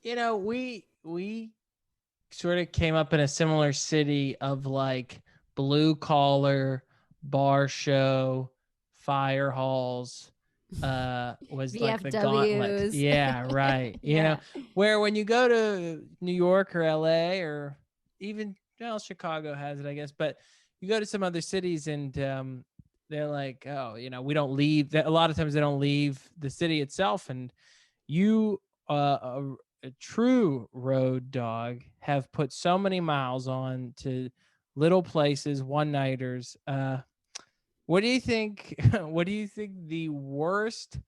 we sort of came up in a similar city of like blue collar bar show, fire halls, was like the gauntlet. VFWs. Yeah, right. Yeah. Where when you go to New York or LA or even, well, Chicago has it, I guess, but you go to some other cities and they're like, oh, we don't leave. A lot of times they don't leave the city itself, and you, a true road dog, have put so many miles on to little places, one nighters. What do you think? What do you think the worst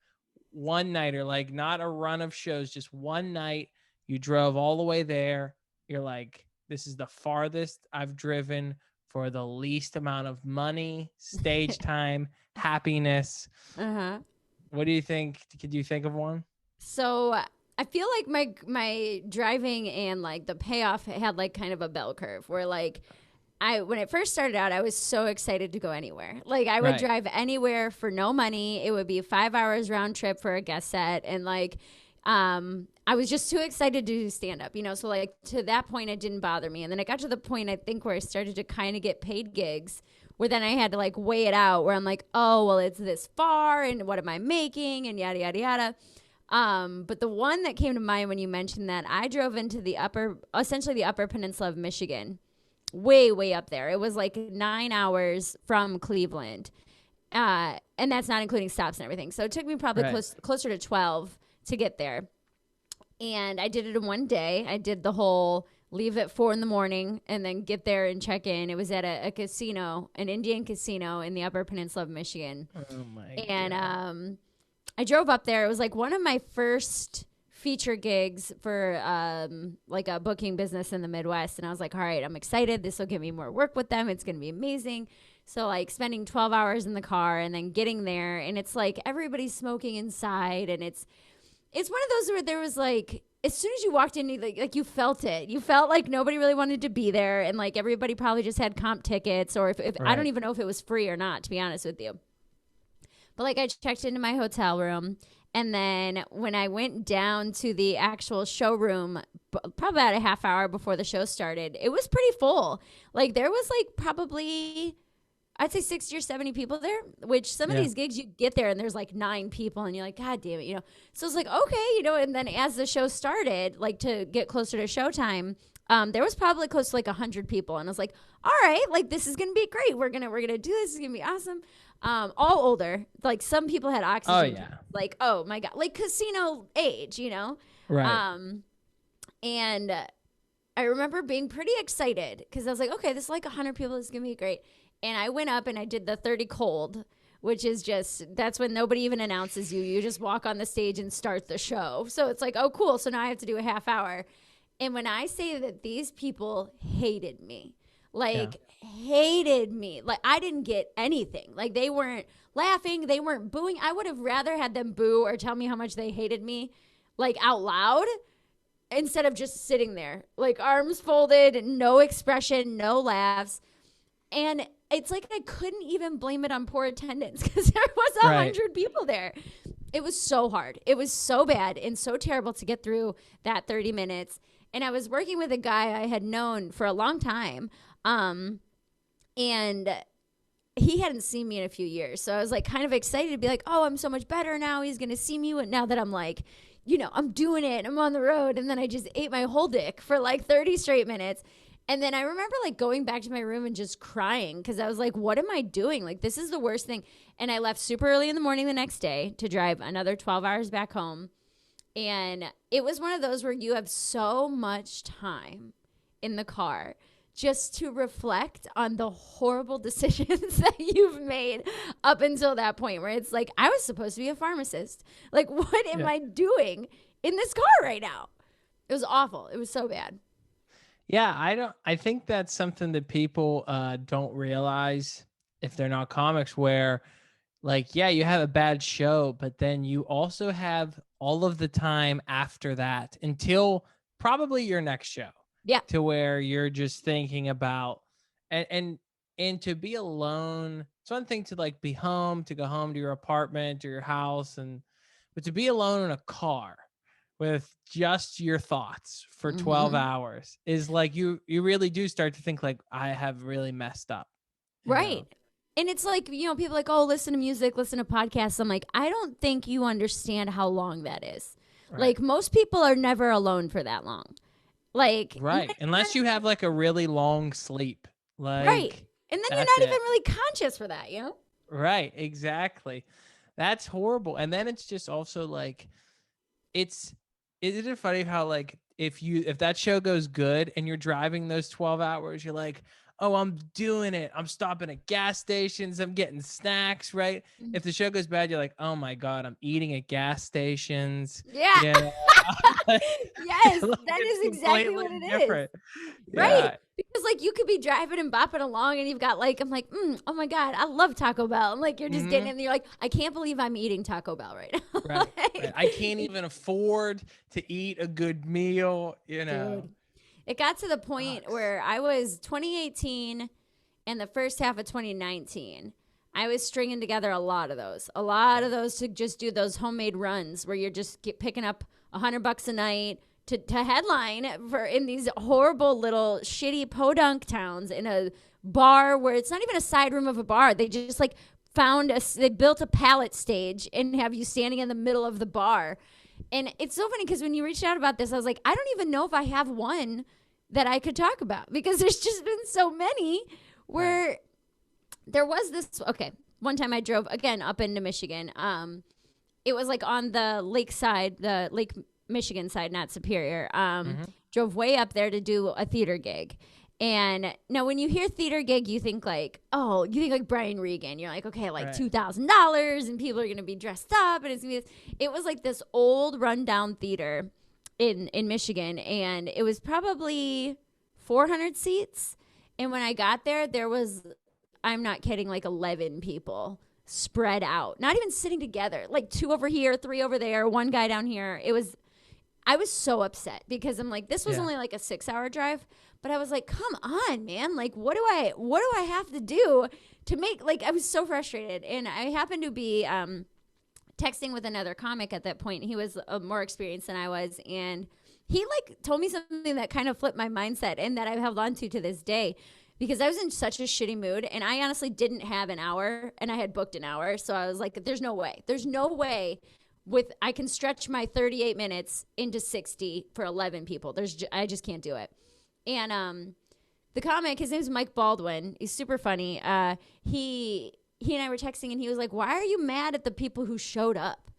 one nighter, like not a run of shows, just one night you drove all the way there? You're like, this is the farthest I've driven for the least amount of money, stage time, happiness. Uh-huh. What do you think? Could you think of one? So I feel like my driving and like the payoff had like kind of a bell curve where like I when it first started out, I was so excited to go anywhere. Like I would Right. drive anywhere for no money. It would be 5 hours round trip for a guest set, and like I was just too excited to do stand up, So like to that point, it didn't bother me, and then it got to the point I think where I started to kind of get paid gigs. Where then I had to like weigh it out, where I'm like, oh well, it's this far, and what am I making, and yada yada yada. But the one that came to mind when you mentioned that, I drove into essentially the upper peninsula of Michigan, way, way up there. It was like 9 hours from Cleveland. And that's not including stops and everything. So it took me probably Right. closer to 12 to get there. And I did it in one day. I did the whole leave at 4 in the morning and then get there and check in. It was at a casino, an Indian casino in the upper peninsula of Michigan. Oh my And god. I drove up there. It was like one of my first feature gigs for like a booking business in the Midwest. And I was like, all right, I'm excited. This will give me more work with them. It's going to be amazing. So like spending 12 hours in the car and then getting there, and it's like everybody's smoking inside, and it's one of those where there was like, as soon as you walked in, like you felt it. You felt like nobody really wanted to be there, and like everybody probably just had comp tickets, or if I don't Right. even know if it was free or not, to be honest with you. But like I checked into my hotel room, and then when I went down to the actual showroom, probably about a half hour before the show started, it was pretty full. Like there was like probably, I'd say 60 or 70 people there, which some of Yeah. these gigs you get there and there's like 9 people and you're like, God damn it, So it's like, okay, and then as the show started, like to get closer to showtime, there was probably close to like 100 people. And I was like, all right, like this is gonna be great. We're gonna do this. It's gonna be awesome. All older. Like some people had Oh oxygen tanks. yeah. Like, oh my God, like casino age. Right. Um, and I remember being pretty excited because I was like, okay, this is like 100 people. This is gonna be great. And I went up and I did the 30 cold, which is that's when nobody even announces you. You just walk on the stage and start the show. So it's like, oh, cool. So now I have to do a half hour. And when I say that these people hated me, Yeah. like hated me, like I didn't get anything. Like they weren't laughing, they weren't booing. I would have rather had them boo or tell me how much they hated me, like out loud, instead of just sitting there, like arms folded, no expression, no laughs. And it's like I couldn't even blame it on poor attendance because there was a Right. 100 people there. It was so hard. It was so bad and so terrible to get through that 30 minutes. And I was working with a guy I had known for a long time. And he hadn't seen me in a few years. So I was like kind of excited to be like, oh, I'm so much better now. He's going to see me now that I'm like, I'm doing it. I'm on the road. And then I just ate my whole dick for like 30 straight minutes. And then I remember like going back to my room and just crying because I was like, what am I doing? Like, this is the worst thing. And I left super early in the morning the next day to drive another 12 hours back home. And it was one of those where you have so much time in the car just to reflect on the horrible decisions that you've made up until that point where it's like, I was supposed to be a pharmacist. Like, what am Yeah. I doing in this car right now? It was awful. It was so bad. Yeah, I think that's something that people don't realize if they're not comics, where like, yeah, you have a bad show, but then you also have all of the time after that until probably your next show, Yeah. to where you're just thinking about, and to be alone. It's one thing to like be home, to go home to your apartment or your house, but to be alone in a car with just your thoughts for 12 Mm-hmm. hours is like you really do start to think like I have really messed up, you Right. know. And it's like, people like, oh, listen to music, listen to podcasts. I'm like, I don't think you understand how long that is. Right. Like, most people are never alone for that long. Like, Right. Unless you have like a really long sleep. right. Like And then you're that's not even it. really conscious for that, you know? Right, exactly. That's horrible. And then it's just also like it's isn't it funny how like if that show goes good and you're driving those 12 hours, you're like, "Oh, I'm doing it. I'm stopping at gas stations. I'm getting snacks," right? If the show goes bad, you're like, "Oh my God, I'm eating at gas stations." Yeah. You know? Yes, Like that it's is exactly completely what it is. different. Right. Yeah. Because like you could be driving and bopping along and you've got like, I'm like, oh my God, I love Taco Bell. And like you're just getting Mhm. in and you're like, I can't believe I'm eating Taco Bell right now. Right, right. Like, I can't even afford to eat a good meal, you know. dude. It got to the point Sucks. where I was 2018 and the first half of 2019. I was stringing together a lot of those to just do those homemade runs where you're just picking up $100 a night to headline for in these horrible little shitty podunk towns in a bar where it's not even a side room of a bar. They just like they built a pallet stage and have you standing in the middle of the bar. And it's so funny because when you reached out about this, I was like, I don't even know if I have one that I could talk about because there's just been so many where Right. there was this. Okay, one time I drove again up into Michigan. It was like on the lake side, the Lake Michigan side, not Superior. Mhm. Drove way up there to do a theater gig. And now when you hear theater gig, you think like, oh, you think like Brian Regan. You're like, okay, like Right. $2,000 and people are going to be dressed up. And it's gonna be this. It was like this old rundown theater in Michigan. And it was probably 400 seats. And when I got there, there was, I'm not kidding, like 11 people spread out, not even sitting together, like 2 over here, 3 over there, one guy down here. I was so upset because I'm like, this was Yeah. only like a 6-hour drive, but I was like, come on, man. Like, what do I have to do to make, like, I was so frustrated. And I happened to be texting with another comic at that point. He was more experienced than I was. And he like told me something that kind of flipped my mindset and that I've held on to this day because I was in such a shitty mood and I honestly didn't have an hour and I had booked an hour. So I was like, there's no way I can stretch my 38 minutes into 60 for 11 people. I just can't do it. And the comic, his name's Mike Baldwin. He's super funny. He and I were texting and he was like, "Why are you mad at the people who showed up?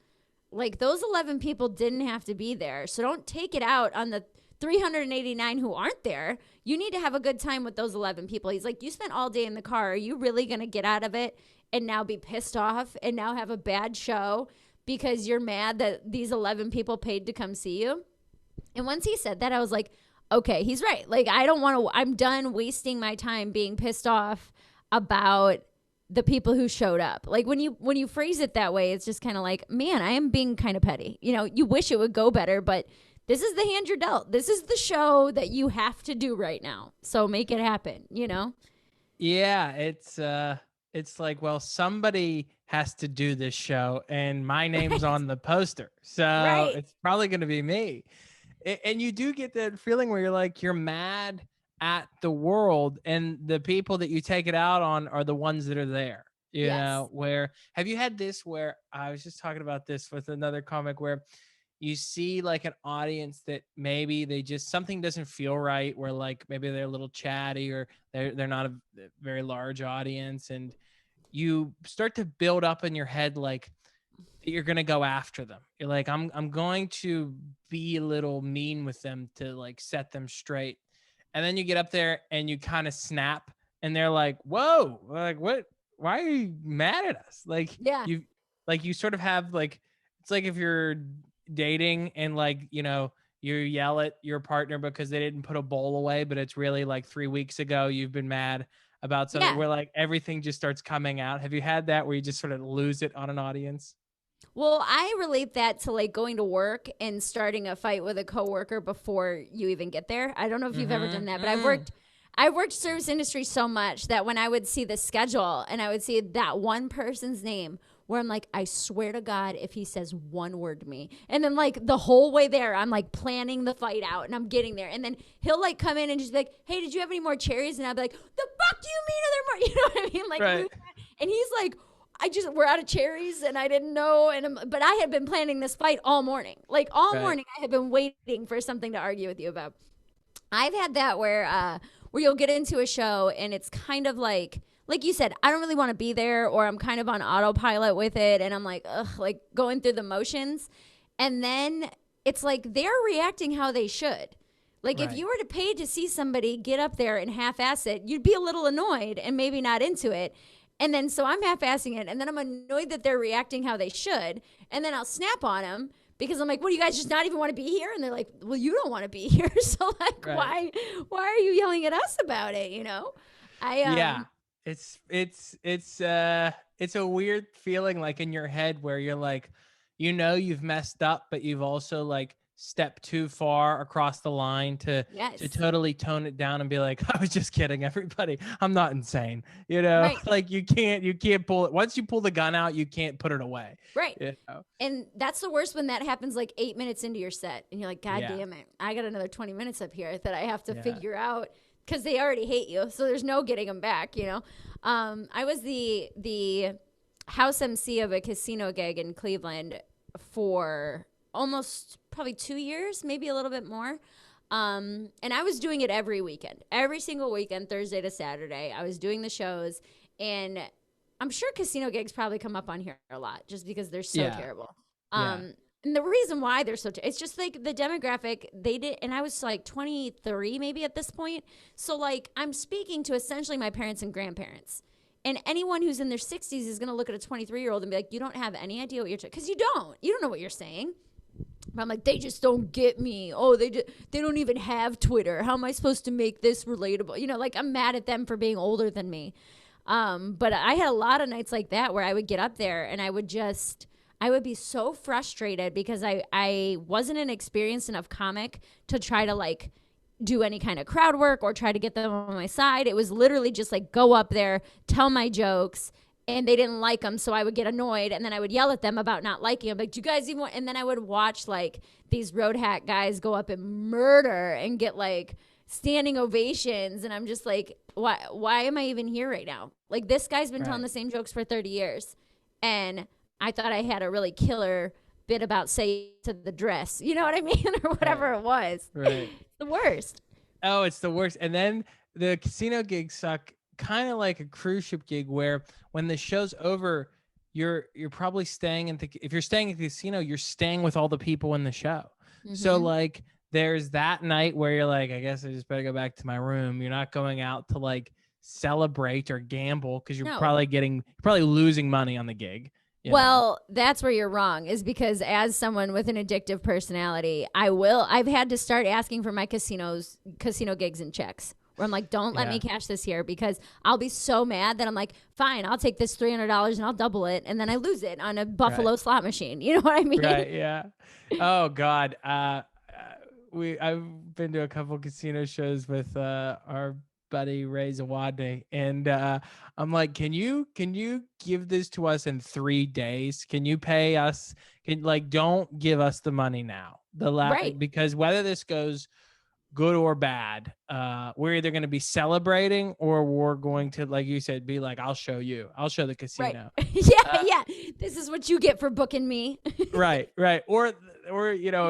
Like those 11 people didn't have to be there. So don't take it out on the 389 who aren't there. You need to have a good time with those 11 people." He's like, "You spent all day in the car. Are you really going to get out of it and now be pissed off and now have a bad show because you're mad that these 11 people paid to come see you?" And once he said that, I was like, okay, he's right. Like, I'm done wasting my time being pissed off about the people who showed up. Like when you phrase it that way, it's just kind of like, man, I am being kind of petty. You know, you wish it would go better, but this is the hand you're dealt. This is the show that you have to do right now. So make it happen, you know? Yeah, it's like, well, somebody has to do this show and my name's Right. on the poster. So Right. it's probably going to be me. And you do get that feeling where you're like you're mad at the world and the people that you take it out on are the ones that are there. You Yes. know, where have you had this where I was just talking about this with another comic where you see like an audience that maybe they just something doesn't feel right where like maybe they're a little chatty or they're not a very large audience and you start to build up in your head like you're going to go after them. You're like I'm going to be a little mean with them to like set them straight. And then you get up there and you kind of snap and they're like, "Whoa, like what? Why are you mad at us?" Yeah. You sort of have like it's like if you're dating and like, you know, you yell at your partner because they didn't put a bowl away, but it's really like 3 weeks ago you've been mad about something Yeah. where like everything just starts coming out. Have you had that where you just sort of lose it on an audience? Well, I relate that to like going to work and starting a fight with a coworker before you even get there. I don't know if you've ever done that, but I've worked service industry so much that when I would see the schedule and I would see that one person's name where I'm like, I swear to God, if he says one word to me. And then like the whole way there, I'm like planning the fight out and I'm getting there. And then he'll like come in and just be like, hey, did you have any more cherries? And I'll be like, the fuck do you mean are there more? You know what I mean? Like, Right. and he's like, we're out of cherries and I didn't know. But I had been planning this fight all morning. Like all morning I had been waiting for something to argue with you about. I've had that where you'll get into a show and it's kind of like you said, I don't really want to be there, or I'm kind of on autopilot with it. And I'm like, ugh, like going through the motions. And then it's like they're reacting how they should. Like if you were to pay to see somebody get up there and half-ass it, you'd be a little annoyed and maybe not into it. And then so I'm half-assing it, and then I'm annoyed that they're reacting how they should. And then I'll snap on them because I'm like, what, do you guys just not even want to be here? And they're like, well, you don't want to be here. So like, why are you yelling at us about it? You know? Yeah. It's a weird feeling like in your head where you're like, you know, you've messed up, but you've also like stepped too far across the line to totally tone it down and be like, I was just kidding, everybody. I'm not insane. You know, like you can't pull it. Once you pull the gun out, you can't put it away. Right. You know? And that's the worst when that happens like 8 minutes into your set and you're like, God damn it. I got another 20 minutes up here that I have to figure out. Because they already hate you, so there's no getting them back, you know. I was the house MC of a casino gig in Cleveland for almost probably 2 years, maybe a little bit more. And I was doing it every weekend, every single weekend, Thursday to Saturday. I was doing the shows, and I'm sure casino gigs probably come up on here a lot just because they're so terrible. And the reason why they're so, it's just like the demographic they did. And I was like 23 maybe at this point. So like I'm speaking to essentially my parents and grandparents. And anyone who's in their 60s is going to look at a 23-year-old and be like, you don't have any idea what you're saying. Because you don't know what you're saying. But I'm like, they just don't get me. Oh, they don't even have Twitter. How am I supposed to make this relatable? You know, like I'm mad at them for being older than me. But I had a lot of nights like that where I would get up there and I would be so frustrated because I wasn't an experienced enough comic to try to like do any kind of crowd work or try to get them on my side. It was literally just like go up there, tell my jokes, and they didn't like them. So I would get annoyed and then I would yell at them about not liking them. Like, do you guys even want? And then I would watch like these road hack guys go up and murder and get like standing ovations. And I'm just like, why am I even here right now? Like this guy's been telling the same jokes for 30 years. And I thought I had a really killer bit about say to the dress, you know what I mean? Or whatever it was. Right. The worst. Oh, it's the worst. And then the casino gigs suck kind of like a cruise ship gig where when the show's over, you're probably staying if you're staying at the casino, you're staying with all the people in the show. Mm-hmm. So like there's that night where you're like, I guess I just better go back to my room. You're not going out to like celebrate or gamble because you're probably losing money on the gig. Well, that's where you're wrong, is because as someone with an addictive personality, I've had to start asking for my casino gigs and checks where I'm like, don't let me cash this here because I'll be so mad that I'm like, fine, I'll take this $300 and I'll double it. And then I lose it on a Buffalo slot machine. You know what I mean? Right. Yeah. Oh God. I've been to a couple casino shows with, our buddy Ray Zawadney, and I'm like, can you give this to us in 3 days? Can you pay us? Don't give us the money now. Because whether this goes good or bad, we're either going to be celebrating or we're going to, like you said, be like, I'll show the casino. Right. Yeah. This is what you get for booking me. Right. Or you know,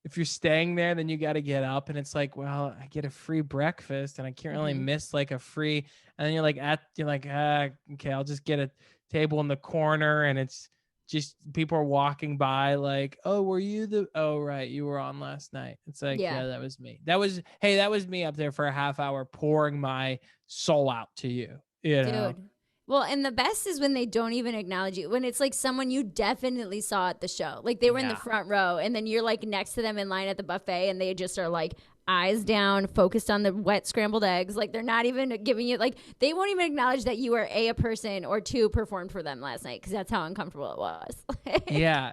if you're staying there, then you got to get up and it's like, well, I get a free breakfast and I can't really miss like a free. And then you're like, okay, I'll just get a table in the corner. And it's just people are walking by like, oh, were you right, you were on last night. It's like, yeah, that was me. That was me up there for a half hour pouring my soul out to you. You know? Dude. Well, and the best is when they don't even acknowledge you. When it's like someone you definitely saw at the show. Like they were in the front row and then you're like next to them in line at the buffet and they just are like eyes down, focused on the wet scrambled eggs. Like they're not even giving you, like they won't even acknowledge that you were a person or two performed for them last night because that's how uncomfortable it was. Yeah.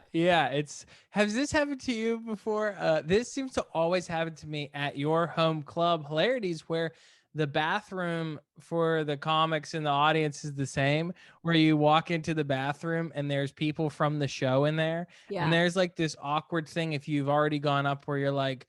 Has this happened to you before? This seems to always happen to me at your home club, Hilarities, where the bathroom for the comics in the audience is the same, where you walk into the bathroom and there's people from the show in there. And Yeah. there's like this awkward thing if you've already gone up where you're like,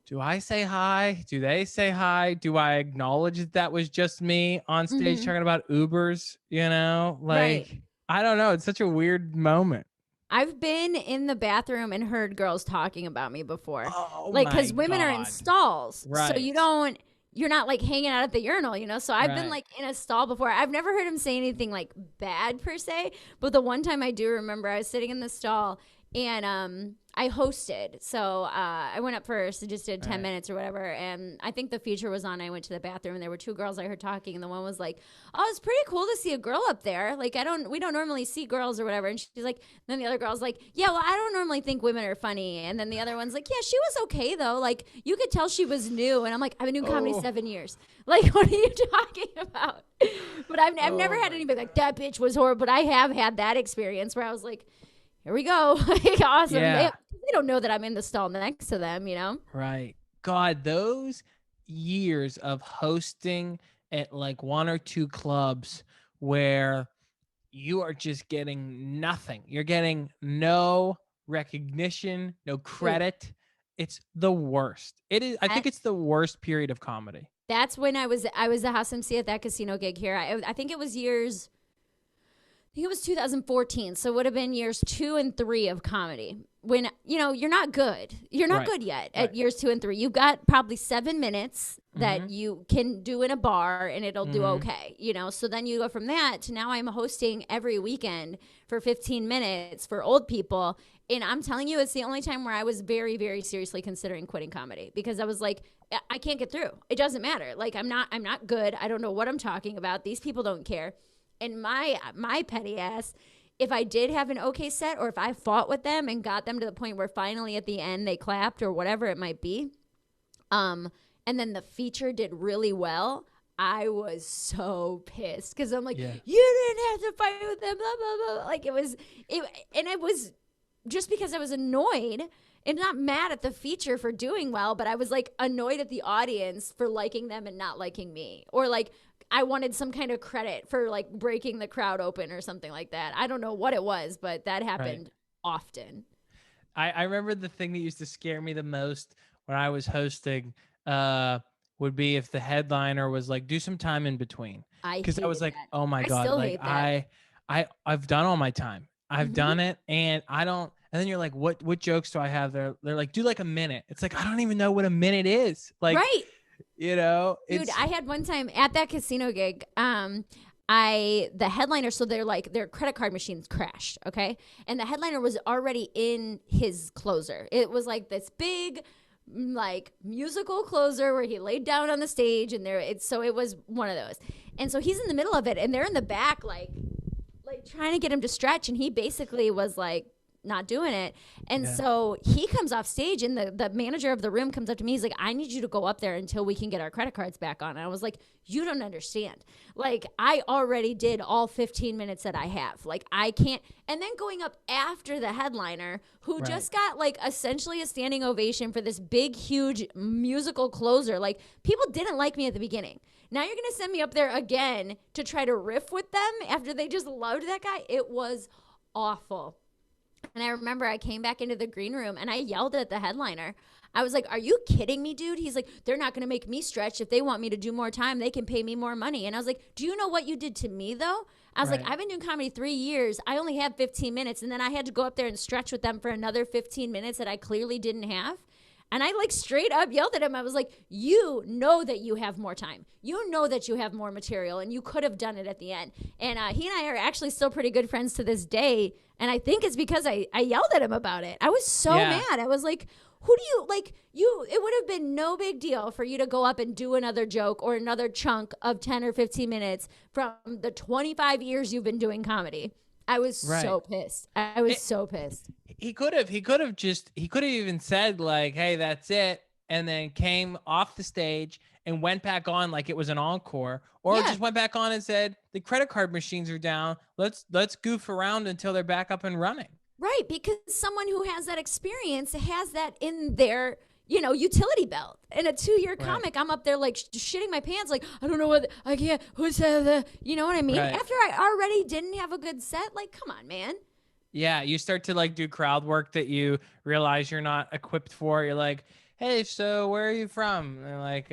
do I say hi? Do they say hi? Do I acknowledge that that was just me on stage Hmm. talking about Ubers? You know, Right. like, I don't know. It's such a weird moment. I've been in the bathroom and heard girls talking about me before. Oh Like, my because women are in God. stalls. So Right. you're not like hanging out at the urinal, you know? So I've been Right. like in a stall before. I've never heard him say anything like bad per se. But the one time I do remember, I was sitting in the stall and I hosted. So I went up first and just did 10 Right. minutes or whatever. And I think the feature was on. I went to the bathroom and there were two girls I heard talking. And the one was like, oh, it's pretty cool to see a girl up there. Like, we don't normally see girls or whatever. And she's like, then the other girl's like, yeah, well, I don't normally think women are funny. And then the other one's like, yeah, she was okay though. Like, you could tell she was new. And I'm like, I've been doing comedy Oh. 7 years. Like, what are you talking about? But I've never Oh had my anybody like, that bitch was horrible. But I have had that experience where I was like, here we go. Like, awesome. Yeah. They don't know that I'm in the stall next to them, you know? Right. God, those years of hosting at like one or two clubs where you are just getting nothing. You're getting no recognition, no credit. It's the worst. It is. I think it's the worst period of comedy. That's when I was the house MC at that casino gig here. I think it was years. I think it was 2014, so it would have been years 2 and 3 of comedy. When you're not good, you're not Right. good yet at Right. years 2 and 3. You've got probably 7 minutes that Mhm. you can do in a bar, and it'll do Mhm. okay. So then you go from that to now I'm hosting every weekend for 15 minutes for old people, and I'm telling you, it's the only time where I was very, very seriously considering quitting comedy because I was like, I can't get through. It doesn't matter. Like I'm not good. I don't know what I'm talking about. These people don't care. And my petty ass, if I did have an okay set or if I fought with them and got them to the point where finally at the end they clapped or whatever it might be, and then the feature did really well, I was so pissed because I'm like, Yeah. you didn't have to fight with them, blah, blah, blah. Like it was just because I was annoyed and not mad at the feature for doing well, but I was like annoyed at the audience for liking them and not liking me. Or like I wanted some kind of credit for like breaking the crowd open or something like that. I don't know what it was, but that happened often. I remember the thing that used to scare me the most when I was hosting would be if the headliner was like, do some time in between. Because I was hated like, that. oh my I God, still like hate that. I've done all my time. I've Mhm. done it and I don't. And then you're like, what jokes do I have there? They're like, do like a minute. It's like, I don't even know what a minute is. Like, Right. Dude, Dude, I had one time at that casino gig, the headliner, so their credit card machines crashed, okay? And the headliner was already in his closer. It was like this big like musical closer where he laid down on the stage and so it was one of those. And so he's in the middle of it and they're in the back like trying to get him to stretch, and he basically was like not doing it. And so he comes off stage and the manager of the room comes up to me. He's like, I need you to go up there until we can get our credit cards back on. And I was like, you don't understand. Like, I already did all 15 minutes that I have. Like, I can't. And then going up after the headliner, who just got like essentially a standing ovation for this big, huge musical closer. Like, people didn't like me at the beginning. Now you're going to send me up there again to try to riff with them after they just loved that guy. It was awful. And I remember I came back into the green room and I yelled at the headliner. I was like, are you kidding me, dude? He's like, they're not going to make me stretch. If they want me to do more time, they can pay me more money. And I was like, do you know what you did to me, though? I was like, I've been doing comedy 3 years. I only have 15 minutes. And then I had to go up there and stretch with them for another 15 minutes that I clearly didn't have. And I like straight up yelled at him. I was like, you know that you have more time. You know that you have more material and you could have done it at the end. And he and I are actually still pretty good friends to this day. And I think it's because I yelled at him about it. I was so mad. I was like, who do you like? It would have been no big deal for you to go up and do another joke or another chunk of 10 or 15 minutes from the 25 years you've been doing comedy. I was so pissed. I was so pissed. He could have even said like, hey, that's it. And then came off the stage and went back on like it was an encore, or just went back on and said, the credit card machines are down. Let's goof around until they're back up and running. Right. Because someone who has that experience has that in their, utility belt. And a 2-year Right. comic, I'm up there like shitting my pants, like, I don't know what, I can't, who's the, you know what I mean? Right. After I already didn't have a good set, like, come on, man. Yeah, you start to like do crowd work that you realize you're not equipped for. You're like, "Hey, so where are you from?" And they're like,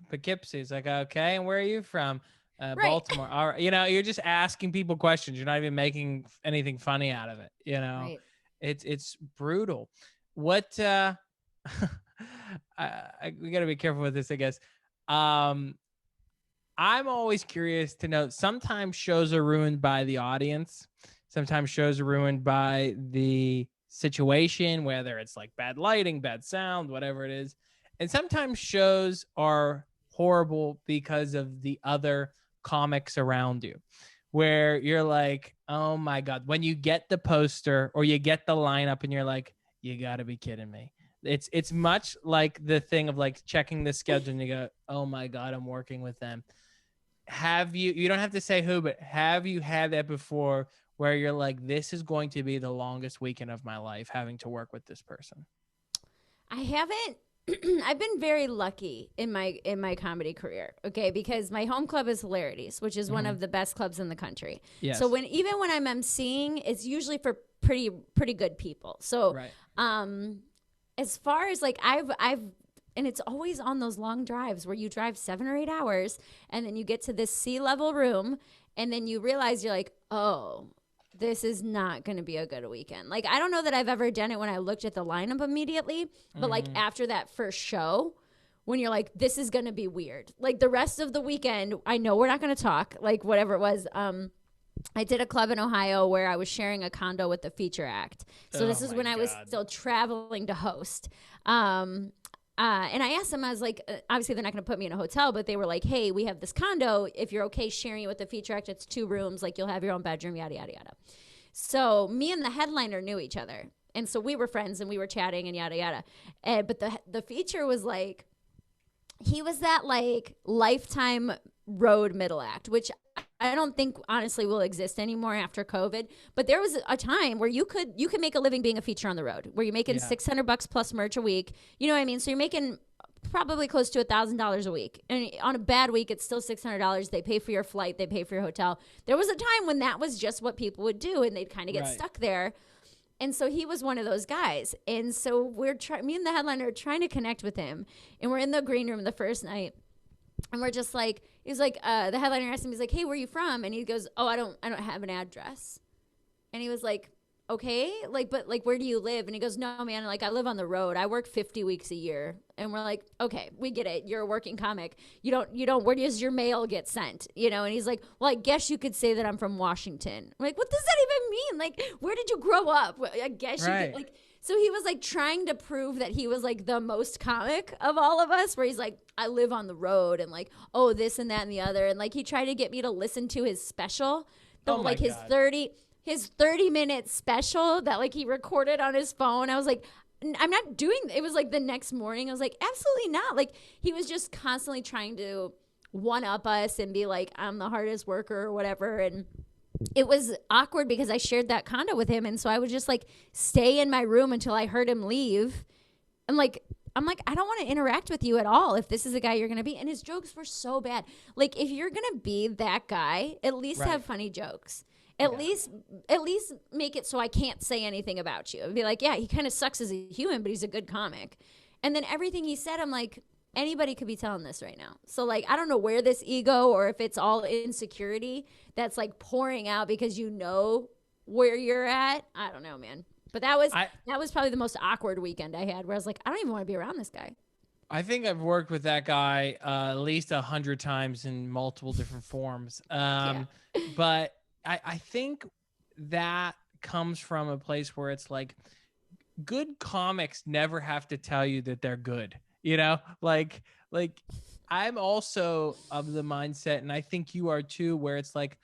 Poughkeepsie. It's like, "Okay, and where are you from?" Right. Baltimore. All right. You're just asking people questions. You're not even making anything funny out of it. Right. It's brutal. What we got to be careful with this, I guess. Um I'm always curious to know. Sometimes shows are ruined by the audience. Sometimes shows are ruined by the situation, whether it's like bad lighting, bad sound, whatever it is. And sometimes shows are horrible because of the other comics around you, where you're like, oh my God, when you get the poster or you get the lineup and you're like, you got to be kidding me. It's much like the thing of like checking the schedule and you go, oh my God, I'm working with them. Have you don't have to say who, but have you had that before where you're like, this is going to be the longest weekend of my life having to work with this person? I haven't. I've been very lucky in my comedy career, okay, because my home club is Hilarities, which is one Mm-hmm. of the best clubs in the country. So Yes. when I'm emceeing, it's usually for pretty good people. So Right. as far as like I've and it's always on those long drives where you drive 7 or 8 hours and then you get to this sea-level room and then you realize you're like, oh, this is not going to be a good weekend. Like, I don't know that I've ever done it when I looked at the lineup immediately, but like Mm-hmm. after that first show, when you're like, this is going to be weird. Like the rest of the weekend, I know we're not going to talk, like whatever it was. I did a club in Ohio where I was sharing a condo with the feature act. So Oh this is my when I was God. still traveling to host. And I asked them, I was like, obviously they're not going to put me in a hotel, but they were like, hey, we have this condo. If you're okay sharing it with the feature act, it's 2 rooms. Like you'll have your own bedroom, yada, yada, yada. So me and the headliner knew each other. And so we were friends and we were chatting and yada, yada. But the feature was like, he was that like lifetime road middle act, which I don't think honestly will exist anymore after COVID. But there was a time where you could make a living being a feature on the road, where you're making Yeah. $600 plus merch a week. You know what I mean? So you're making probably close to $1,000 a week, and on a bad week, it's still $600. They pay for your flight, they pay for your hotel. There was a time when that was just what people would do, and they'd kind of get Right. stuck there. And so he was one of those guys. And so me and the headliner are trying to connect with him. And we're in the green room the first night. And we're just like, he's like, the headliner asked him, he's like, hey, where are you from? And he goes, oh, I don't have an address. And he was like, okay, like, but like, where do you live? And he goes, no, man, like I live on the road. I work 50 weeks a year. And we're like, okay, we get it. You're a working comic. You don't, where does your mail get sent? And he's like, well, I guess you could say that I'm from Washington. I'm like, what does that even mean? Like, where did you grow up? I guess you Right. could, like, so he was like trying to prove that he was like the most comic of all of us, where he's like, I live on the road and like, oh, this and that and the other. And like, he tried to get me to listen to his special, Oh my like his God. 30-minute special that like he recorded on his phone. I was like, I'm not doing it. Was like the next morning. I was like, absolutely not. Like he was just constantly trying to one up us and be like, I'm the hardest worker or whatever. And it was awkward because I shared that condo with him. And so I would just like stay in my room until I heard him leave. I'm like, I don't want to interact with you at all if this is the guy you're going to be. And his jokes were so bad. Like if you're going to be that guy, at least Right. have funny jokes. At least make it so I can't say anything about you. It'd be like, yeah, he kind of sucks as a human, but he's a good comic. And then everything he said, I'm like, anybody could be telling this right now. So like, I don't know where this ego or if it's all insecurity that's like pouring out because you know where you're at. I don't know, man. But that was probably the most awkward weekend I had, where I was like, I don't even want to be around this guy. I think I've worked with that guy at least 100 times in multiple different forms. Yeah. But I think that comes from a place where it's like good comics never have to tell you that they're good. Like I'm also of the mindset, and I think you are too, where it's like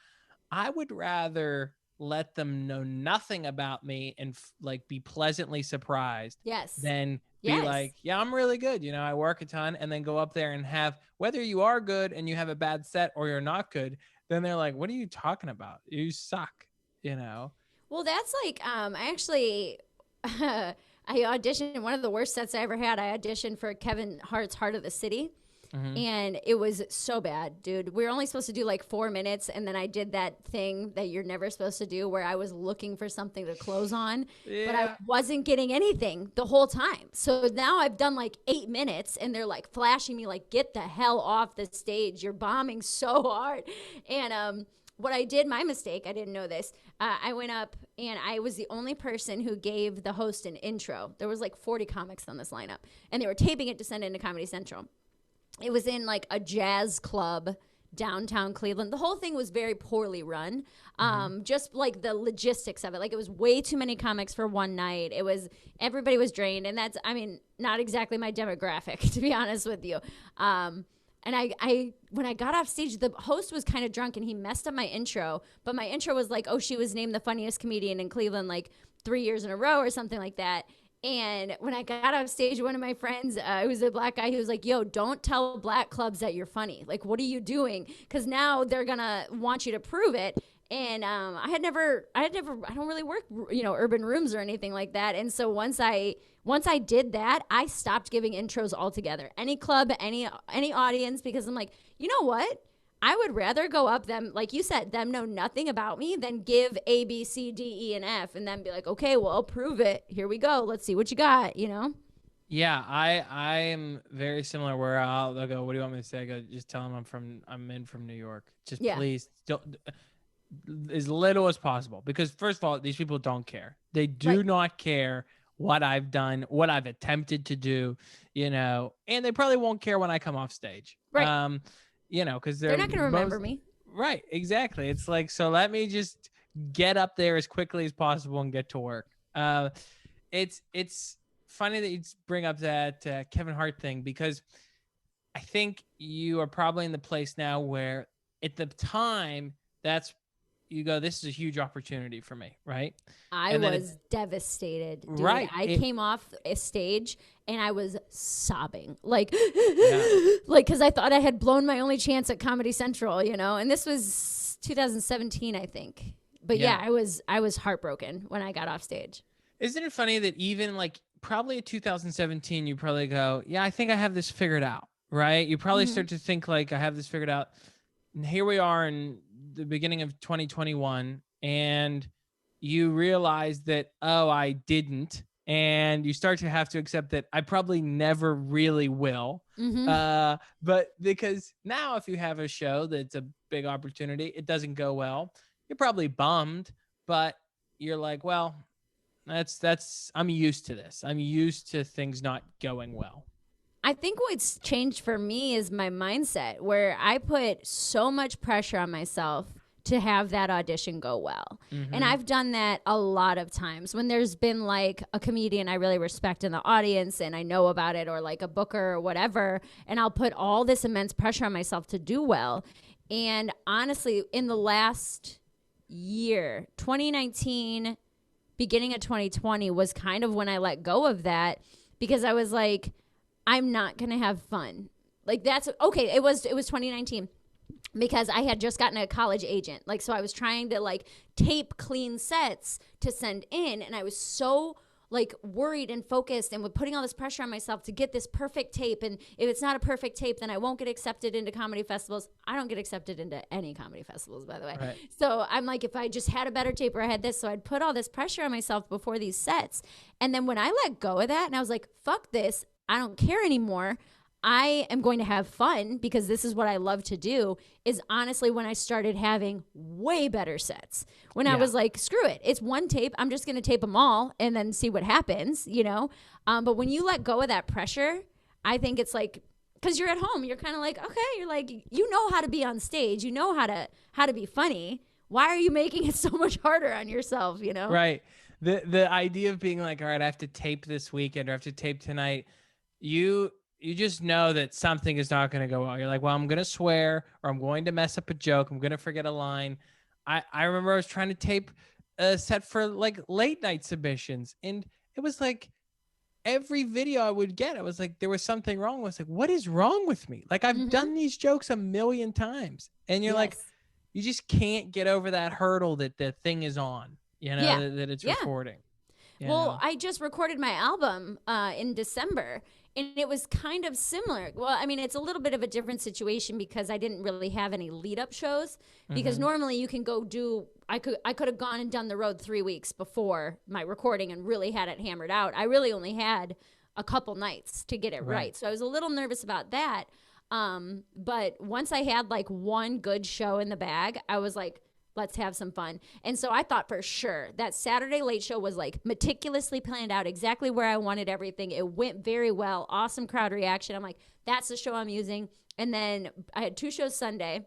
I would rather let them know nothing about me and like be pleasantly surprised Yes. than be Yes. like, yeah, I'm really good. I work a ton, and then go up there and have, whether you are good and you have a bad set or you're not good, then they're like, what are you talking about? You suck. Well, that's like I actually I I auditioned, one of the worst sets I ever had. I auditioned for Kevin Hart's Heart of the City. And it was so bad, dude. We were only supposed to do like 4 minutes. And then I did that thing that you're never supposed to do where I was looking for something to close on, but I wasn't getting anything the whole time. So now I've done like 8 minutes and they're like flashing me like, get the hell off the stage. You're bombing so hard. And, what I did, my mistake, I didn't know this. I went up and I was the only person who gave the host an intro. There was like 40 comics on this lineup and they were taping it to send it into Comedy Central. It was in like a jazz club downtown Cleveland. The whole thing was very poorly run. Just like the logistics of it. Like it was way too many comics for one night. Everybody was drained. And that's, I mean, not exactly my demographic, to be honest with you. And I when I got off stage, the host was kind of drunk and he messed up my intro. But my intro was like, oh, she was named the funniest comedian in Cleveland like 3 years in a row or something like that. And when I got off stage, one of my friends, who was a black guy, he was like, yo, don't tell black clubs that you're funny. Like, what are you doing? Because now they're going to want you to prove it. And I don't really work, urban rooms or anything like that. And so once I did that, I stopped giving intros altogether. Any club, any audience, because I'm like, you know what? I would rather go up them, like you said, them know nothing about me than give A, B, C, D, E, and F and then be like, okay, well, I'll prove it. Here we go. Let's see what you got, Yeah, I am very similar where they'll go, what do you want me to say? I go, just tell them I'm in from New York. Just please don't, as little as possible. Because first of all, these people don't care. They do not care what I've done, what I've attempted to do, and they probably won't care when I come off stage. Right. Because they're not going to remember me. Right. Exactly. It's like, so let me just get up there as quickly as possible and get to work. It's funny that you bring up that Kevin Hart thing, because I think you are probably in the place now where at the time you go, this is a huge opportunity for me, right? I was devastated, dude. Right. I came off a stage and I was sobbing, like, because I thought I had blown my only chance at Comedy Central, and this was 2017, I think. But I was heartbroken when I got off stage. Isn't it funny that even like probably in 2017, you probably go, yeah, I think I have this figured out, right? You probably start to think like, I have this figured out. And here we are in the beginning of 2021, and you realize that, oh, I didn't. And you start to have to accept that I probably never really will. But because now if you have a show that's a big opportunity, it doesn't go well, you're probably bummed, but you're like, well, I'm used to this. I'm used to things not going well. I think what's changed for me is my mindset, where I put so much pressure on myself to have that audition go well. And I've done that a lot of times when there's been like a comedian I really respect in the audience and I know about it, or like a booker or whatever, and I'll put all this immense pressure on myself to do well. And honestly, in the last year, 2019, beginning of 2020 was kind of when I let go of that, because I was like, I'm not going to have fun. Like that's okay. It was 2019 because I had just gotten a college agent. Like, so I was trying to like tape clean sets to send in. And I was so like worried and focused and with putting all this pressure on myself to get this perfect tape. And if it's not a perfect tape, then I won't get accepted into comedy festivals. I don't get accepted into any comedy festivals, by the way. Right. So I'm like, if I just had a better tape or I had this, so I'd put all this pressure on myself before these sets. And then when I let go of that and I was like, fuck this, I don't care anymore, I am going to have fun because this is what I love to do, is honestly when I started having way better sets. When I was like, screw it, it's one tape, I'm just going to tape them all and then see what happens, But when you let go of that pressure, I think it's like, because you're at home, you're kind of like, okay, you're like, you know how to be on stage, you know how to be funny. Why are you making it so much harder on yourself, Right. The idea of being like, all right, I have to tape this weekend or I have to tape tonight. You just know that something is not going to go well. You're like, well, I'm going to swear or I'm going to mess up a joke. I'm going to forget a line. I remember I was trying to tape a set for like late night submissions. And it was like every video I would get, I was like, there was something wrong. I was like, what is wrong with me? Like I've done these jokes a million times. And you're like, you just can't get over that hurdle that the thing is on, that it's recording. you Well, know? I just recorded my album in December, and it was kind of similar. Well, I mean, it's a little bit of a different situation because I didn't really have any lead up shows. Because Mm-hmm. normally you can go do. I could have gone and done the road 3 weeks before my recording and really had it hammered out. I really only had a couple nights to get it Right. right, so I was a little nervous about that. But once I had like one good show in the bag, I was like, let's have some fun. And so I thought for sure that Saturday Late Show was like meticulously planned out exactly where I wanted everything. It went very well. Awesome crowd reaction. I'm like, that's the show I'm using. And then I had 2 shows Sunday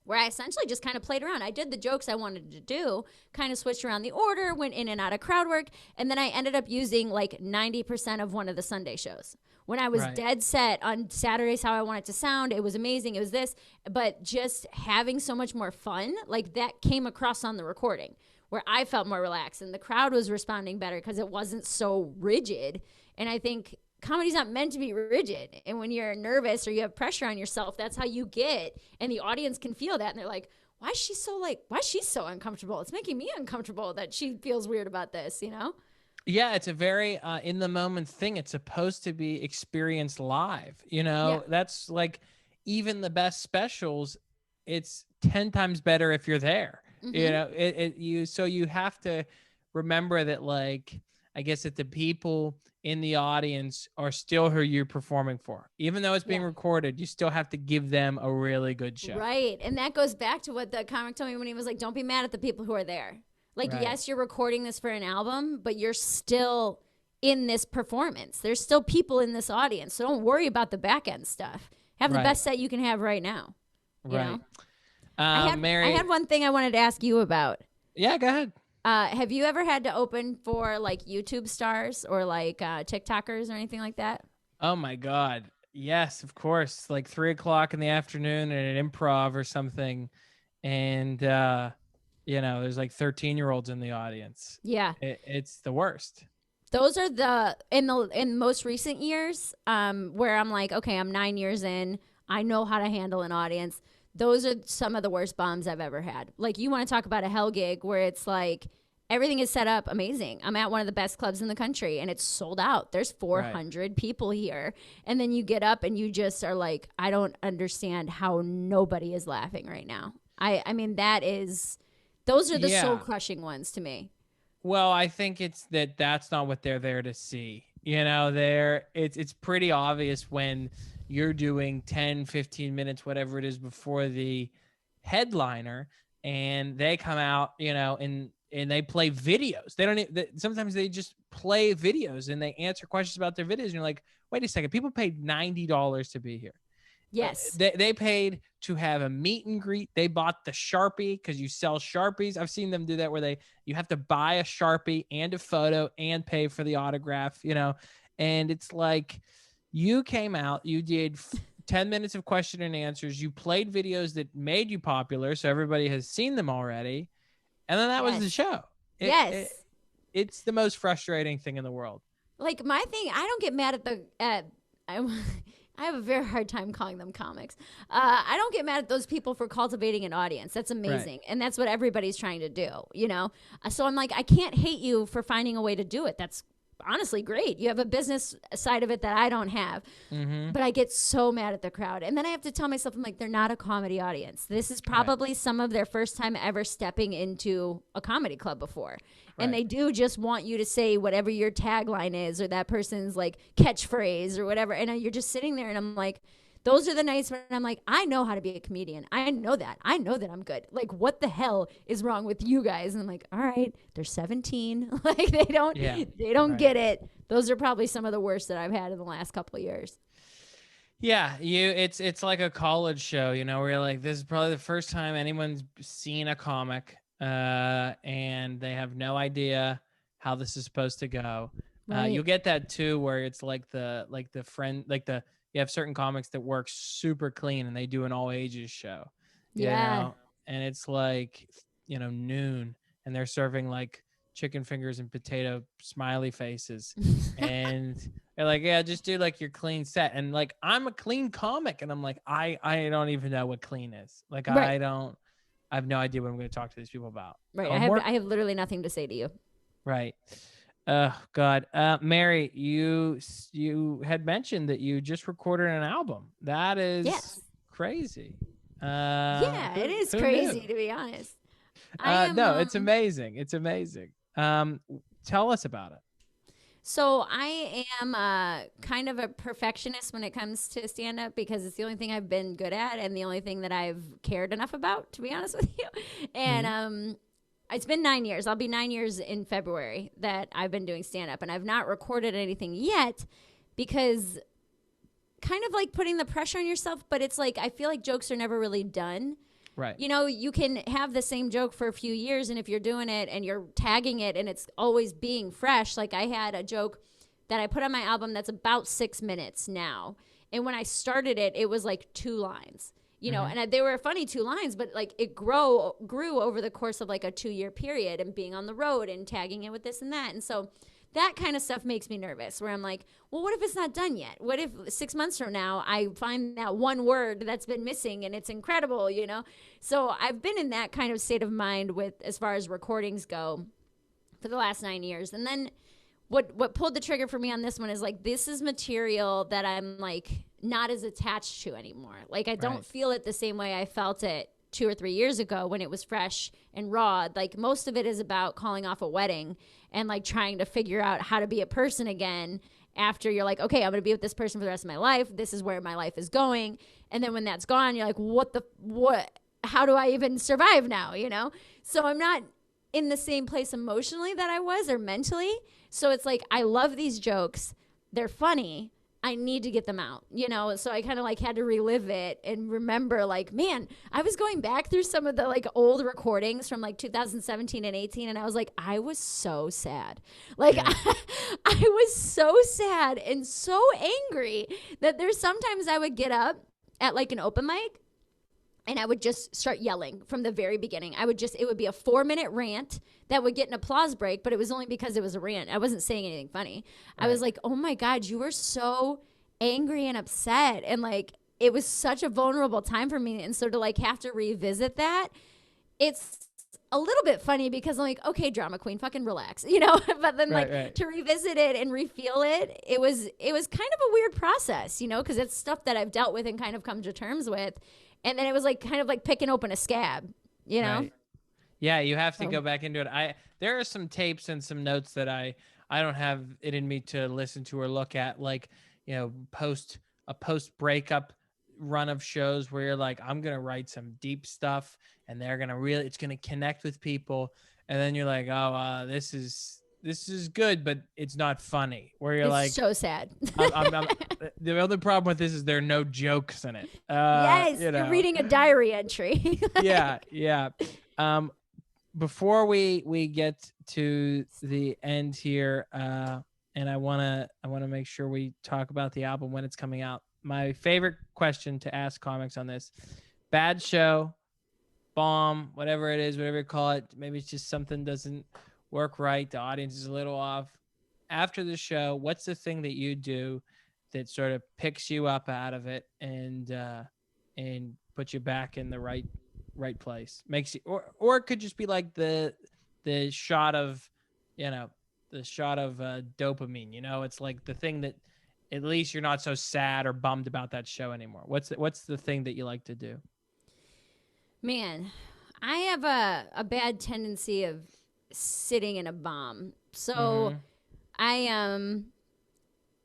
where I essentially just kind of played around. I did the jokes I wanted to do, kind of switched around the order, went in and out of crowd work, and then I ended up using like 90% of one of the Sunday shows. When I was Right. dead set on Saturdays how I want it to sound, it was amazing, it was this, but just having so much more fun, like that came across on the recording where I felt more relaxed and the crowd was responding better because it wasn't so rigid. And I think comedy's not meant to be rigid. And when you're nervous or you have pressure on yourself, that's how you get. And the audience can feel that. And they're like, why is she so uncomfortable? It's making me uncomfortable that she feels weird about this, you know? Yeah, it's a very in the moment thing. It's supposed to be experienced live. You Yeah. know, that's like even the best specials. It's 10 times better if you're there. You Mm-hmm. know, so you have to remember that, like, I guess that the people in the audience are still who you're performing for. Even though it's being Yeah. recorded, you still have to give them a really good show. Right. And that goes back to what the comic told me when he was like, don't be mad at the people who are there. Like, Right. yes, you're recording this for an album, but you're still in this performance. There's still people in this audience. So don't worry about the back end stuff. Have the Right. best set you can have right now. You Right. know? I Mary. had one thing I wanted to ask you about. Yeah, go ahead. Have you ever had to open for like YouTube stars or like TikTokers or anything like that? Oh my God. Yes, of course. Like 3 o'clock in the afternoon at an improv or something. And, there's like 13-year-olds in the audience. Yeah. It's the worst. Those are in most recent years, where I'm like, okay, I'm 9 years in. I know how to handle an audience. Those are some of the worst bombs I've ever had. Like, you want to talk about a hell gig where it's like everything is set up amazing. I'm at one of the best clubs in the country and it's sold out. There's 400 people here. And then you get up and you just are like, I don't understand how nobody is laughing right now. I mean, those are the soul crushing ones to me. Well, I think it's that's not what they're there to see. It's pretty obvious when you're doing 10, 15 minutes, whatever it is, before the headliner, and they come out, and they play videos. They don't sometimes they just play videos and they answer questions about their videos, and you're like, wait a second, people paid $90 to be here. Yes. They paid to have a meet and greet. They bought the Sharpie because you sell Sharpies. I've seen them do that where you have to buy a Sharpie and a photo and pay for the autograph, and it's like, you came out, you did 10 minutes of question and answers. You played videos that made you popular, so everybody has seen them already. And then that was the show. Yes. It's the most frustrating thing in the world. Like, my thing, I don't get mad I have a very hard time calling them comics. I don't get mad at those people for cultivating an audience. That's amazing. Right. And that's what everybody's trying to do, So I'm like, I can't hate you for finding a way to do it. That's honestly great. You have a business side of it that I don't have. Mm-hmm. But I get so mad at the crowd. And then I have to tell myself, I'm like, they're not a comedy audience. This is probably some of their first time ever stepping into a comedy club before. Right. And they do just want you to say whatever your tagline is or that person's like catchphrase or whatever. And you're just sitting there and I'm like, those are the nights when I'm like, I know how to be a comedian. I know that. I know that I'm good. Like, what the hell is wrong with you guys? And I'm like, all right, they're 17. Like, they don't get it. Those are probably some of the worst that I've had in the last couple of years. Yeah, it's like a college show, where you're like, this is probably the first time anyone's seen a comic, and they have no idea how this is supposed to go. Right. You'll get that too, where it's like you have certain comics that work super clean and they do an all ages show. And it's like, noon and they're serving like chicken fingers and potato smiley faces. And they're like, yeah, just do like your clean set. And like, I'm a clean comic. And I'm like, I don't even know what clean is. Like, right. I have no idea what I'm going to talk to these people about. Right. I have literally nothing to say to you. Right. Oh God, Mary, you had mentioned that you just recorded an album. That is Yes. crazy. Yeah, it is Who crazy, knew? to be honest. I am No, it's amazing. It's amazing. Tell us about it. So I am kind of a perfectionist when it comes to stand up because it's the only thing I've been good at and the only thing that I've cared enough about, to be honest with you. And Mhm. it's been 9 years. I'll be 9 years in February that I've been doing stand up, and I've not recorded anything yet because kind of like putting the pressure on yourself, but it's like I feel like jokes are never really done. Right. You know, you can have the same joke for a few years, and if you're doing it and you're tagging it and it's always being fresh, like I had a joke that I put on my album that's about 6 minutes now. And when I started it, it was like 2 lines, you know, Mhm. and they were funny 2 lines, but like it grew over the course of like a 2 year period and being on the road and tagging it with this and that. And so that kind of stuff makes me nervous where I'm like, well, what if it's not done yet? What if 6 months from now I find that one word that's been missing and it's incredible, you know? So I've been in that kind of state of mind with as far as recordings go for the last 9 years. And then what pulled the trigger for me on this one is like this is material that I'm like not as attached to anymore. Like I don't Right. feel it the same way I felt it 2 or 3 years ago when it was fresh and raw. Like most of it is about calling off a wedding and like trying to figure out how to be a person again after you're like, okay, I'm going to be with this person for the rest of my life. This is where my life is going. And then when that's gone, you're like, what, how do I even survive now? You know? So I'm not in the same place emotionally that I was or mentally. So it's like, I love these jokes. They're funny. I need to get them out, you know? So I kind of like had to relive it and remember like, man, I was going back through some of the like old recordings from like 2017 and 18. And I was like, I was so sad. Like Yeah. I was so sad and so angry that there's sometimes I would get up at like an open mic and I would just start yelling from the very beginning. It would be a 4 minute rant that would get an applause break, but it was only because it was a rant. I wasn't saying anything funny. Right. I was like, oh my God, you were so angry and upset. And like, it was such a vulnerable time for me. And so to like have to revisit that, it's a little bit funny because I'm like, okay, drama queen, fucking relax, you know? But then Right. to revisit it and refeel it, it was kind of a weird process, you know, because it's stuff that I've dealt with and kind of come to terms with. And then it was like kind of like picking open a scab, you know? Right. Yeah, you have to So go back into it. There are some tapes and some notes that I don't have it in me to listen to or look at, like, you know, post breakup run of shows where you're like, I'm gonna write some deep stuff and it's gonna connect with people, and then you're like, oh, this is good, but it's not funny. Where you're it's like, so sad. I'm the other problem with this is there are no jokes in it. Yes, You you're know, reading a diary entry. yeah. Um, before we get to the end here, and I wanna make sure we talk about the album when it's coming out. My favorite question to ask comics on this: bad show, bomb, whatever it is, whatever you call it. Maybe it's just something doesn't work right. The audience is a little off. After the show, what's the thing that you do that sort of picks you up out of it and puts you back in the right place? Makes you, or it could just be like the shot of, you know, the shot of dopamine. You know, it's like the thing that at least you're not so sad or bummed about that show anymore. What's the thing that you like to do? Man, I have a bad tendency of sitting in a bomb. So Mhm.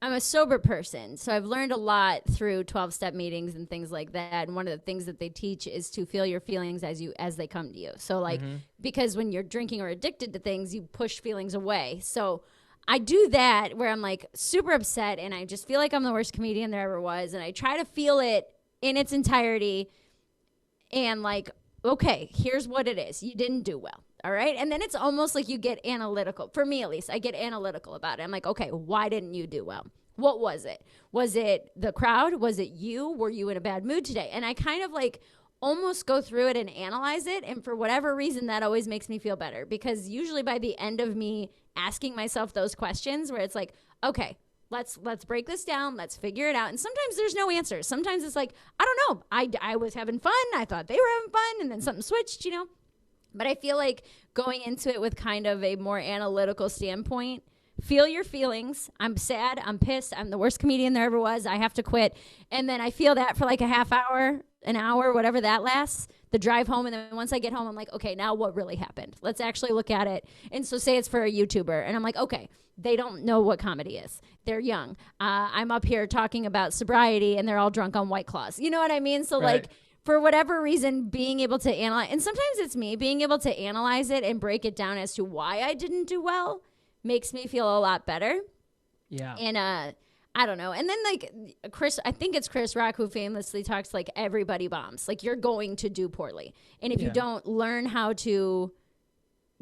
I'm a sober person, so I've learned a lot through 12-step meetings and things like that. And one of the things that they teach is to feel your feelings as they come to you. So like because when you're drinking or addicted to things, you push feelings away. So I do that where I'm like super upset and I just feel like I'm the worst comedian there ever was, and I try to feel it in its entirety and like, okay, here's what it is. You didn't do well. All right. And then it's almost like you get analytical. For me, at least, I get analytical about it. I'm like, okay, why didn't you do well? What was it? Was it the crowd? Was it you? Were you in a bad mood today? And I kind of like almost go through it and analyze it. And for whatever reason, that always makes me feel better because usually by the end of me asking myself those questions where it's like, okay, let's break this down. Let's figure it out. And sometimes there's no answers. Sometimes it's like, I don't know. I was having fun. I thought they were having fun. And then something switched, you know. But I feel like going into it with kind of a more analytical standpoint feel your feelings. I'm sad. I'm pissed. I'm the worst comedian there ever was. I have to quit. And then I feel that for like a half hour, an hour, whatever that lasts, the drive home. And then once I get home, I'm like, okay, now what really happened? Let's actually look at it. And so say it's for a YouTuber. And I'm like, okay, they don't know what comedy is. They're young. I'm up here talking about sobriety and they're all drunk on White Claws. You know what I mean? So Right. like, for whatever reason, being able to analyze, and sometimes it's me being able to analyze it and break it down as to why I didn't do well makes me feel a lot better. Yeah. And I don't know. And then like Chris, I think it's Chris Rock who famously talks like everybody bombs. Like you're going to do poorly. And if you don't learn how to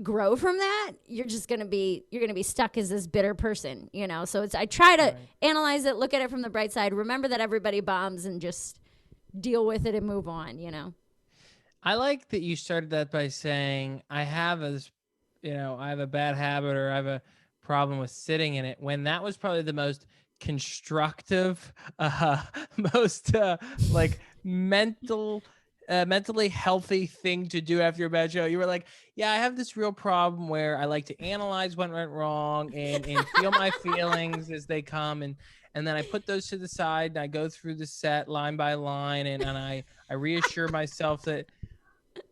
grow from that, you're going to be stuck as this bitter person, you know? So I try to analyze it, look at it from the bright side, remember that everybody bombs and just deal with it and move on, you know? I like that you started that by saying, I have a bad habit or I have a problem with sitting in it, when that was probably the most constructive, most like mentally healthy thing to do after a bad show. You were like, yeah, I have this real problem where I like to analyze what went wrong and feel my feelings as they come. And then I put those to the side and I go through the set line by line and I reassure myself that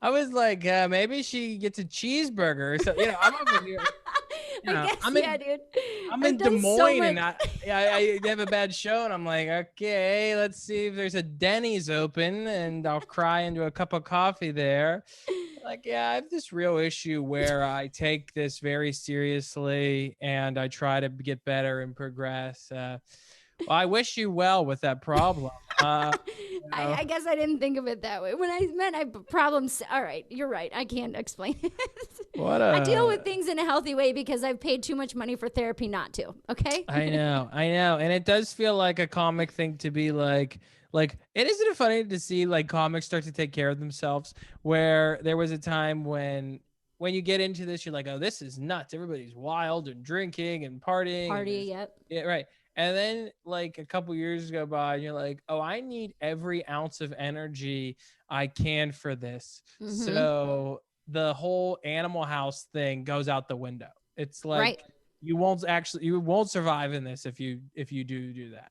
I was like, maybe she gets a cheeseburger or something. You know, I'm over here. You know, Dude. I'm in Des Moines and I have a bad show and I'm like, okay, let's see if there's a Denny's open and I'll cry into a cup of coffee there. Like, yeah, I have this real issue where I take this very seriously and I try to get better and progress. Well, I wish you well with that problem. I guess I didn't think of it that way. When I meant I problems, all right, you're right. I can't explain it. I deal with things in a healthy way because I've paid too much money for therapy not to. Okay. I know. And it does feel like a comic thing to be like, isn't it funny to see like comics start to take care of themselves, where there was a time when you get into this, you're like, oh, this is nuts. Everybody's wild and drinking and partying. Yep. Yeah, right. And then like a couple years go by and you're like, oh, I need every ounce of energy I can for this. Mm-hmm. So the whole Animal House thing goes out the window. It's like you won't survive in this if you do that.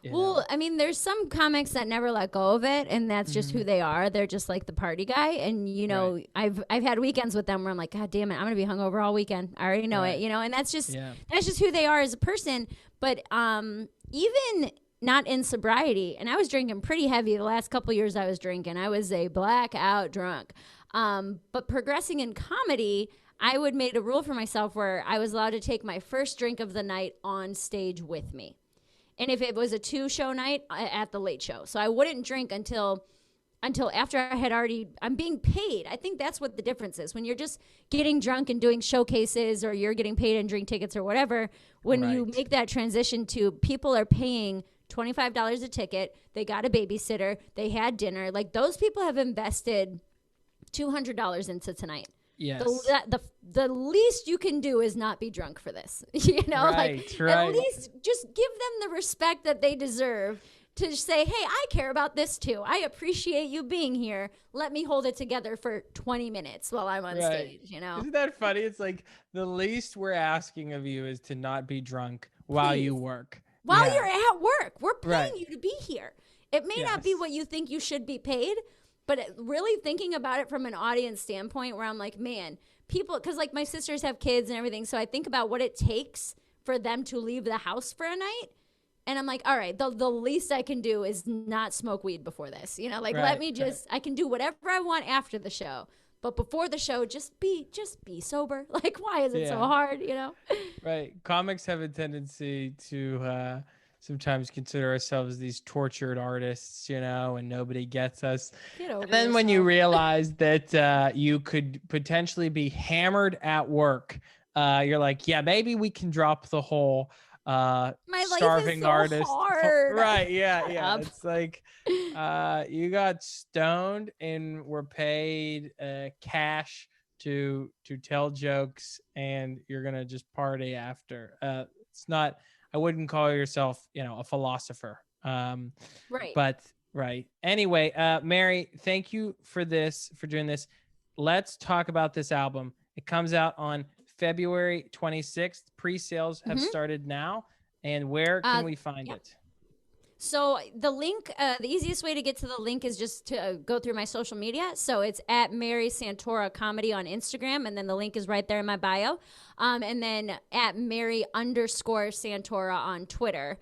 Well, I mean, there's some comics that never let go of it, and that's just who they are. They're just like the party guy, and you know, I've had weekends with them where I'm like, God damn it, I'm gonna be hungover all weekend. I already know it, you know, and that's just who they are as a person. But even not in sobriety, and I was drinking pretty heavy the last couple years. I was drinking. I was a blackout drunk. But progressing in comedy, I would make a rule for myself where I was allowed to take my first drink of the night on stage with me. And if it was a 2-show night, at the late show. So I wouldn't drink until after I had I'm being paid. I think that's what the difference is. When you're just getting drunk and doing showcases or you're getting paid in drink tickets or whatever, when you make that transition to people are paying $25 a ticket, they got a babysitter, they had dinner, like those people have invested $200 into tonight. Yes. The least you can do is not be drunk for this. You know, at least just give them the respect that they deserve to say, hey, I care about this too. I appreciate you being here. Let me hold it together for 20 minutes while I'm on stage, you know? Isn't that funny? It's like the least we're asking of you is to not be drunk while you work. While you're at work. We're paying you to be here. It may not be what you think you should be paid, but really thinking about it from an audience standpoint where I'm like, man, people, because like my sisters have kids and everything, so I think about what it takes for them to leave the house for a night. And I'm like, all right, the least I can do is not smoke weed before this. You know, like let me I can do whatever I want after the show. But before the show, just be sober. Like, why is it so hard, you know? Right. Comics have a tendency to sometimes consider ourselves these tortured artists, you know, and nobody gets us. And then when you realize that you could potentially be hammered at work, you're like, yeah, maybe we can drop the whole my starving life is so artist. hard. Right. Yeah. It's like you got stoned and were paid cash to tell jokes and you're gonna just party after. It's not, I wouldn't call yourself, you know, a philosopher. But anyway, Mary, thank you for doing this. Let's talk about this album. It comes out on February 26th. Pre-sales have started now. And where can we find it? So the link, the easiest way to get to the link is just to go through my social media. So it's at Mary Santora Comedy on Instagram, and then the link is right there in my bio. And then at Mary_Santora on Twitter.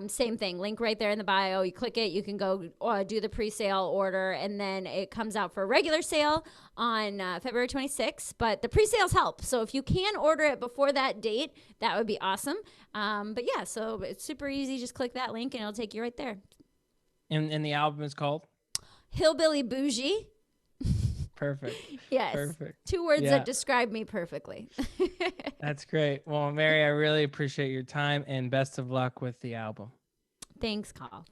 Same thing, link right there in the bio. You click it, you can go do the pre-sale order, and then it comes out for a regular sale on February 26th. But the pre-sales help. So if you can order it before that date, that would be awesome. But yeah, so it's super easy. Just click that link and it'll take you right there. And the album is called? Hillbilly Boujee. Perfect. Yes. Perfect. 2 words that describe me perfectly. That's great. Well, Mary, I really appreciate your time and best of luck with the album. Thanks, Carl.